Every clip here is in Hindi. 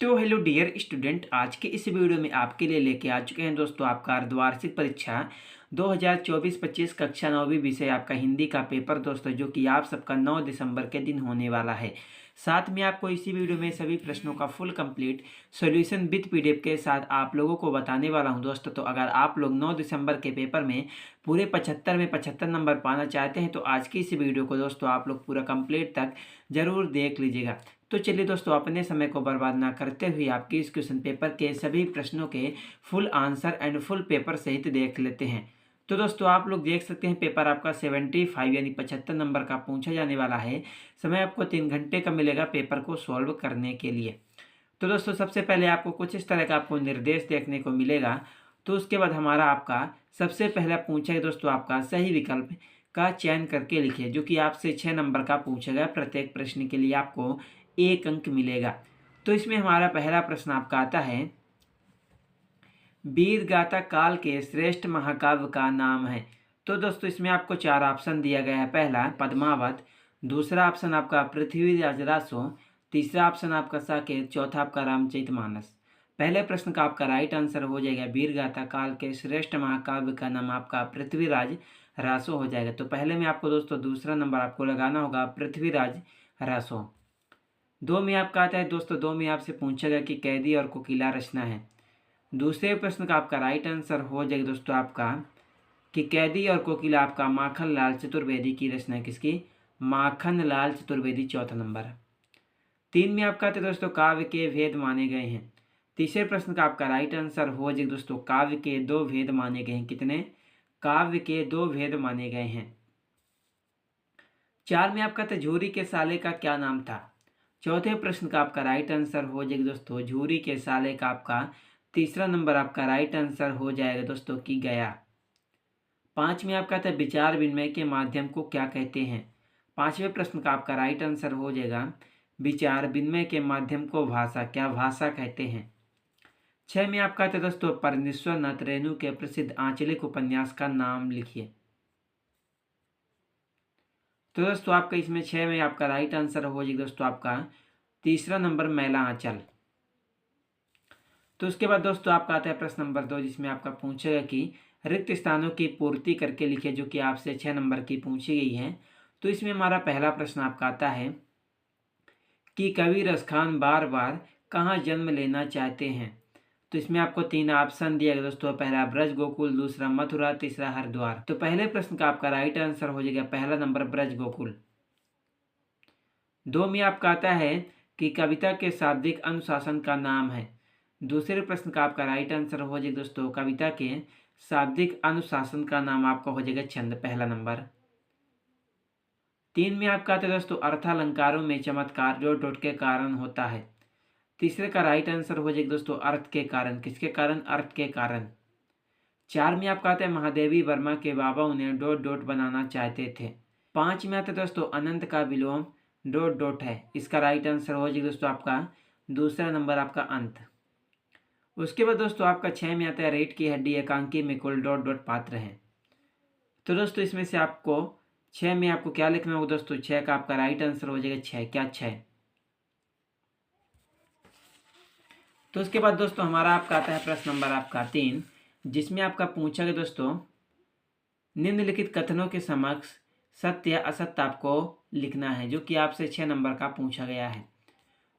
तो हेलो डियर स्टूडेंट, आज के इस वीडियो में आपके लिए लेके आ चुके हैं दोस्तों आपका अर्धवार्षिक परीक्षा 2024-25 कक्षा 9वीं विषय आपका हिंदी का पेपर दोस्तों, जो कि आप सबका 9 दिसंबर के दिन होने वाला है। साथ में आपको इसी वीडियो में सभी प्रश्नों का full complete solution with PDF के साथ आप लोगों को बताने वाला हूं दोस्तों। तो अगर आप लोग 9 दिसंबर के पेपर में पूरे 75 में 75 नंबर पाना चाहते हैं तो आज की इस वीडियो को दोस्तों आप लोग पूरा कंप्लीट तक जरूर देख लीजिएगा। तो चलिए दोस्तों, अपने समय को बर्बाद ना करते हुए आपके इस क्वेश्चन पेपर के सभी प्रश्नों के full answer and full paper सहित देख लेते हैं। तो दोस्तों आप लोग देख सकते हैं पेपर आपका 75 यानी 75 नंबर का पूछा जाने वाला है। समय आपको 3 घंटे का मिलेगा पेपर को सॉल्व करने के लिए। तो दोस्तों सबसे पहले आपको कुछ इस तरह का आपको निर्देश देखने को मिलेगा। तो उसके बाद हमारा आपका सबसे पहला पूछा है दोस्तों, आपका सही विकल्प का चयन करके लिखिए, जो कि आपसे 6 नंबर का पूछा गया। प्रत्येक प्रश्न के लिए आपको 1 अंक मिलेगा। तो इसमें हमारा पहला प्रश्न आपका आता है, वीर गाथा काल के श्रेष्ठ महाकाव्य का नाम है। तो दोस्तों इसमें आपको 4 ऑप्शन दिया गया है। पहला पद्मावत, दूसरा ऑप्शन आपका पृथ्वीराज रासो, तीसरा ऑप्शन आपका साकेत, चौथा आपका रामचरितमानस। पहले प्रश्न का आपका राइट आंसर हो जाएगा वीर गाथा काल के श्रेष्ठ महाकाव्य का नाम आपका पृथ्वीराज रासो हो जाएगा। तो पहले में आपको दोस्तों दूसरा नंबर आपको लगाना होगा पृथ्वीराज रासो। 2 में आपका आता है दोस्तों, 2 में आपसे पूछा गया कि कैदी और कोकिला रचना है। दूसरे प्रश्न का आपका राइट आंसर हो जाएगा दोस्तों आपका कि कैदी और कोकिला आपका माखन लाल चतुर्वेदी की रचना है। किसकी? माखन लाल चतुर्वेदी, चौथा नंबर। 3 में आपका आता है दोस्तों काव्य के भेद माने गए हैं। तीसरे प्रश्न का आपका राइट आंसर हो जाएगा दोस्तों काव्य के 2 भेद माने गए हैं। कितने? काव्य के 2 भेद माने गए हैं। 4 में आपका था झूरी के साले का क्या नाम था। चौथे प्रश्न का आपका राइट आंसर हो जाएगा दोस्तों झूरी के साले का आपका तीसरा नंबर आपका राइट आंसर हो जाएगा दोस्तों कि गया। 5 में आपका था विचार विनिमय के माध्यम को क्या कहते हैं। 5वें प्रश्न का आपका राइट आंसर हो जाएगा विचार विनिमय के माध्यम को भाषा, क्या भाषा कहते हैं। 6 में आपका था दोस्तों परमेश्वर नाथ रेणु के प्रसिद्ध आंचलिक उपन्यास का नाम लिखिए। तो दोस्तों आपका इसमें 6 में आपका राइट आंसर हो जाएगा दोस्तों आपका तीसरा नंबर मैला आंचल। तो उसके बाद दोस्तों आपका आता है प्रश्न नंबर 2, जिसमें आपका पूछेगा कि रिक्त स्थानों की पूर्ति करके लिखिए, जो कि आपसे 6 नंबर की पूछी गई है। तो इसमें हमारा पहला प्रश्न आपका आता है कि कवि रसखान बार बार कहाँ जन्म लेना चाहते हैं। तो इसमें आपको 3 ऑप्शन दिया गया दोस्तों, पहला ब्रज गोकुल, दूसरा मथुरा, तीसरा हरिद्वार। तो पहले प्रश्न का आपका राइट आंसर हो जाएगा पहला नंबर ब्रज गोकुल। 2 में आपका आता है कि कविता के शाब्दिक अनुशासन का नाम है। दूसरे प्रश्न का आपका राइट आंसर हो जाएगा दोस्तों कविता के शाब्दिक अनुशासन का नाम आपका हो जाएगा छंद, पहला नंबर। 3 में आपका आता है दोस्तों अर्थालंकारों में चमत्कार डॉट डॉट के कारण होता है। तीसरे का राइट आंसर हो जाएगा दोस्तों अर्थ के कारण। किसके कारण? अर्थ के कारण। 4 में आपका आता है महादेवी वर्मा के बाबा उन्हें डॉट डॉट बनाना चाहते थे। 5 में आता है दोस्तों अनंत का विलोम डॉट डॉट है। इसका राइट आंसर हो जाएगा दोस्तों आपका दूसरा नंबर आपका अंत। उसके बाद दोस्तों आपका 6 में आता है रेत की हड्डी एकांकी में कुल डॉट डॉट पात्र हैं। तो दोस्तों इसमें से आपको 6 में आपको क्या लिखना होगा दोस्तों? 6 का आपका राइट आंसर हो जाएगा 6। क्या 6? तो उसके बाद दोस्तों हमारा आपका आता है प्रश्न नंबर आपका 3, जिसमें आपका पूछा गया दोस्तों निम्नलिखित कथनों के समक्ष सत्य या असत्य आपको लिखना है, जो कि आपसे 6 नंबर का पूछा गया है।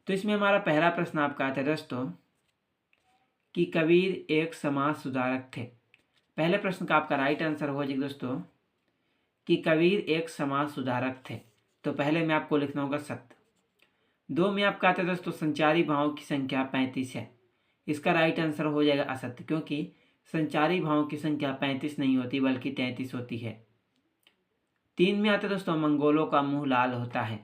तो इसमें हमारा पहला प्रश्न आपका आता है दोस्तों कि कबीर एक समाज सुधारक थे। पहले प्रश्न का आपका राइट आंसर हो जाएगा दोस्तों कि कबीर एक समाज सुधारक थे। तो पहले में आपको लिखना होगा सत्य। 2 में आपका आता है दोस्तों संचारी भावों की संख्या 35 है। इसका राइट आंसर हो जाएगा असत्य, क्योंकि संचारी भावों की संख्या 35 नहीं होती बल्कि 33 होती है। 3 में आता है दोस्तों मंगोलों का मुंह लाल होता है।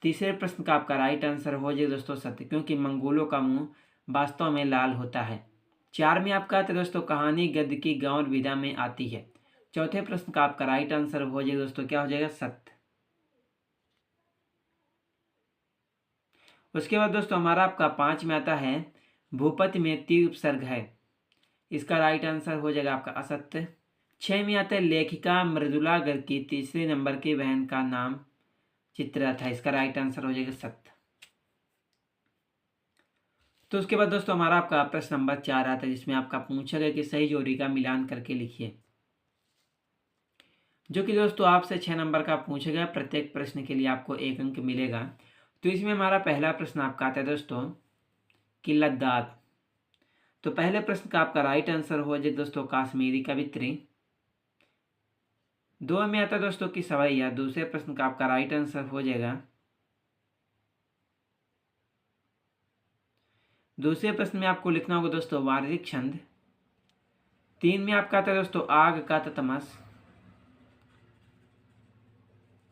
तीसरे प्रश्न का आपका राइट आंसर हो जाएगा दोस्तों सत्य, क्योंकि मंगोलों का मुंह वास्तव में लाल होता है। 4 में आपका आता है दोस्तों कहानी गद्य की गौण विधा में आती है। चौथे प्रश्न का आपका राइट आंसर हो जाएगा दोस्तों क्या हो जाएगा? सत्य। उसके बाद दोस्तों हमारा आपका 5 में आता है भूपति में ती उपसर्ग है। इसका राइट आंसर हो जाएगा आपका असत्य। 6 में आता है लेखिका मृदुला गर्ग की तीसरे नंबर की बहन का नाम चित्रा था। इसका राइट आंसर हो जाएगा सत्य। तो उसके बाद दोस्तों हमारा आपका प्रश्न नंबर 4 आता है, जिसमें आपका पूछा गया कि सही जोड़ी का मिलान करके लिखिए, जो कि दोस्तों आपसे 6 नंबर का पूछा गया। प्रत्येक प्रश्न के लिए आपको 1 अंक मिलेगा। तो इसमें हमारा पहला प्रश्न आपका आता है दोस्तों कि लद्दाख। तो पहले प्रश्न का आपका राइट आंसर हो जाए दोस्तों काश्मीरी कवित्री। 2 में आता है दोस्तों कि सवैया। दूसरे प्रश्न का आपका राइट आंसर हो जाएगा। दूसरे प्रश्न में आपको लिखना होगा दोस्तों वार्षिक छंद। 3 में आपका आता है दोस्तों आग का ततमस।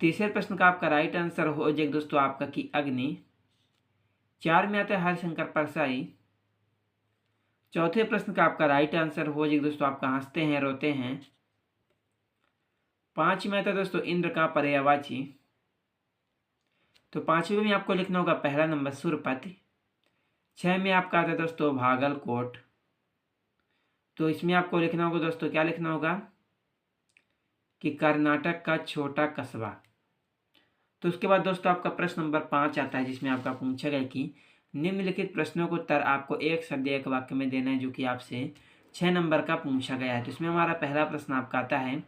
तीसरे प्रश्न का आपका राइट आंसर हो जाएगा दोस्तों आपका कि अग्नि। 4 में आता है हरिशंकर परसाई। चौथे प्रश्न का आपका राइट आंसर हो जाएगा दोस्तों आपका हंसते हैं रोते हैं। 5 में आता है दोस्तों इंद्र का पर्यायवाची। तो 5वें में आपको लिखना होगा पहला नंबर सुरपति। 6 में आपका आता है दोस्तों भागलकोट। तो इसमें आपको लिखना होगा दोस्तों, क्या लिखना होगा कि कर्नाटक का छोटा कस्बा। तो उसके बाद दोस्तों आपका प्रश्न नंबर 5 आता है, जिसमें आपका पूछा गया कि निम्नलिखित प्रश्नों को उत्तर आपको एक शब्द एक वाक्य में देना है, जो कि आपसे 6 नंबर का पूछा गया है। तो इसमें हमारा पहला प्रश्न आपका आता है,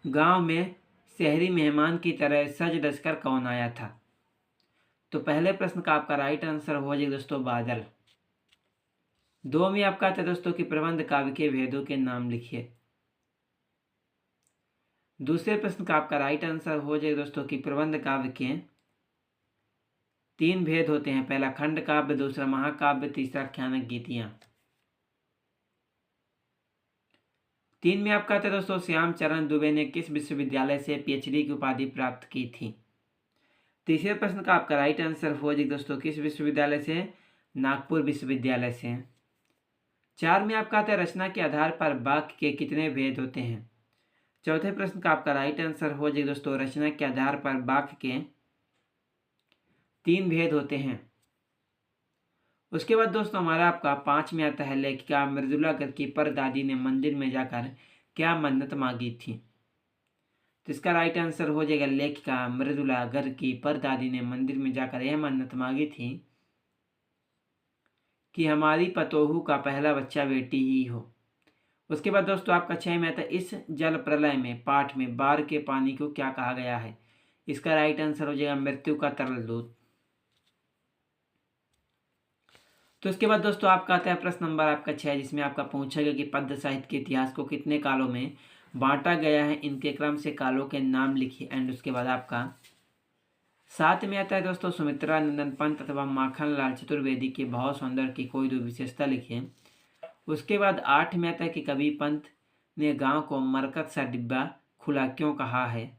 गांव में शहरी मेहमान की तरह सज धज कर कौन आया था। तो पहले प्रश्न का आपका राइट आंसर हो जाएगा दोस्तों बादल। 2 में आपका आता है दोस्तों कि प्रबंध काव्य के भेदों के नाम लिखिए। दूसरे प्रश्न का आपका राइट आंसर हो जाएगा दोस्तों कि प्रबंध काव्य के 3 भेद होते हैं, पहला खंड काव्य, दूसरा महाकाव्य, तीसरा आख्यानक गीतियां। 3 में आपका आता है दोस्तों श्याम चरण दुबे ने किस विश्वविद्यालय से पीएचडी की उपाधि प्राप्त की थी। तीसरे प्रश्न का आपका राइट आंसर हो जाएगा दोस्तों किस विश्वविद्यालय से, नागपुर विश्वविद्यालय से। 4 में आपका आता है रचना के आधार पर वाक्य के कितने भेद होते हैं। चौथे प्रश्न का आपका राइट आंसर हो जाएगा दोस्तों रचना के आधार पर वाक्य के 3 भेद होते हैं। उसके बाद दोस्तों हमारा आपका 5 में आता है लेखिका मृदुला गर्ग की परदादी ने मंदिर में जाकर क्या मन्नत मांगी थी। तो इसका राइट आंसर हो जाएगा लेखिका मृदुला गर्ग की परदादी ने मंदिर में जाकर यह मन्नत मांगी थी कि हमारी पतोहू का पहला बच्चा बेटी ही हो। उसके बाद दोस्तों आपका 6 में आता है इस जल प्रलय में पाठ में बाढ़ के पानी को क्या कहा गया है। इसका राइट आंसर हो जाएगा मृत्यु का तरल दूध। तो उसके बाद दोस्तों आपका आता है प्रश्न नंबर आपका 6, जिसमें आपका पूछा गया कि पद्य साहित्य के इतिहास को कितने कालों में बांटा गया है, इनके क्रम से कालों के नाम लिखिए। एंड उसके बाद आपका 7 में आता है दोस्तों सुमित्रा नंदन पंत अथवा माखन लाल चतुर्वेदी के भाव सौंदर्य की कोई 2 विशेषता लिखिए। उसके बाद 8 में आता है कि कवि पंत ने गांव को मरकत सा डिब्बा खुला क्यों कहा है।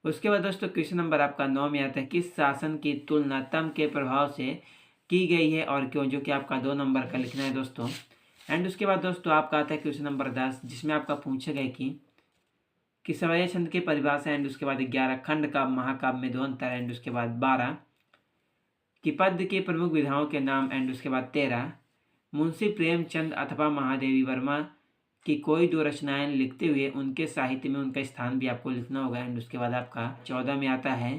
उसके बाद दोस्तों क्वेश्चन नंबर आपका 9 में आता है किस शासन की तुलना तम के प्रभाव से की गई है और क्यों, जो कि आपका 2 नंबर का लिखना है दोस्तों। एंड उसके बाद दोस्तों आपका आता है क्वेश्चन नंबर 10, जिसमें आपका पूछा गया कि सवैया छंद की परिभाषा। एंड उसके बाद 11 खंड काव्य महाकाव्य में 2 अंतर। एंड उसके बाद 12 कि पद्य के प्रमुख विधाओं के नाम। एंड उसके बाद 13 मुंशी प्रेमचंद अथवा महादेवी वर्मा की कोई 2 रचनाएं लिखते हुए उनके साहित्य में उनका स्थान भी आपको लिखना होगा। एंड उसके बाद आपका 14 में आता है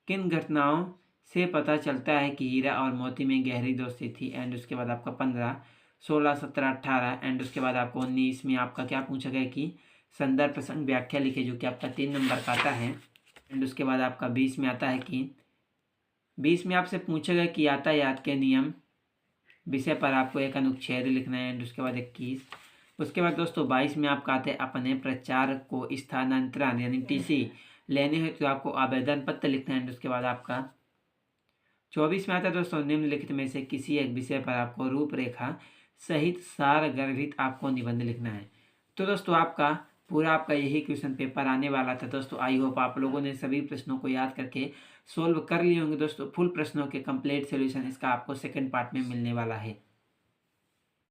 किन घटनाओं से पता चलता है कि हीरा और मोती में गहरी दोस्ती थी। एंड उसके बाद आपका 15, 16, 17, 18। एंड उसके बाद आपको 19 में आपका क्या पूछा गया कि संदर्भ प्रसंग व्याख्या लिखे, जो कि आपका 3 नंबर का आता है। एंड उसके बाद आपका 20 में आता है कि 20 में आपसे पूछा गया कि यातायात के नियम विषय पर आपको एक अनुच्छेद लिखना है। एंड उसके बाद 21। उसके बाद दोस्तों 22 में आपका आते हैं अपने प्रचार को स्थानांतरण यानी टीसी लेने हैं तो आपको आवेदन पत्र लिखना है। एंड उसके बाद आपका 24 में आता है दोस्तों निम्नलिखित में से किसी एक विषय पर आपको रूपरेखा सहित सार गर्भित आपको निबंध लिखना है। तो दोस्तों आपका पूरा आपका यही क्वेश्चन पेपर आने वाला था दोस्तों। आई होप आप लोगों ने सभी प्रश्नों को याद करके सोल्व कर लिए होंगे दोस्तों। फुल प्रश्नों के कंप्लीट सॉल्यूशन इसका आपको सेकंड पार्ट में मिलने वाला है।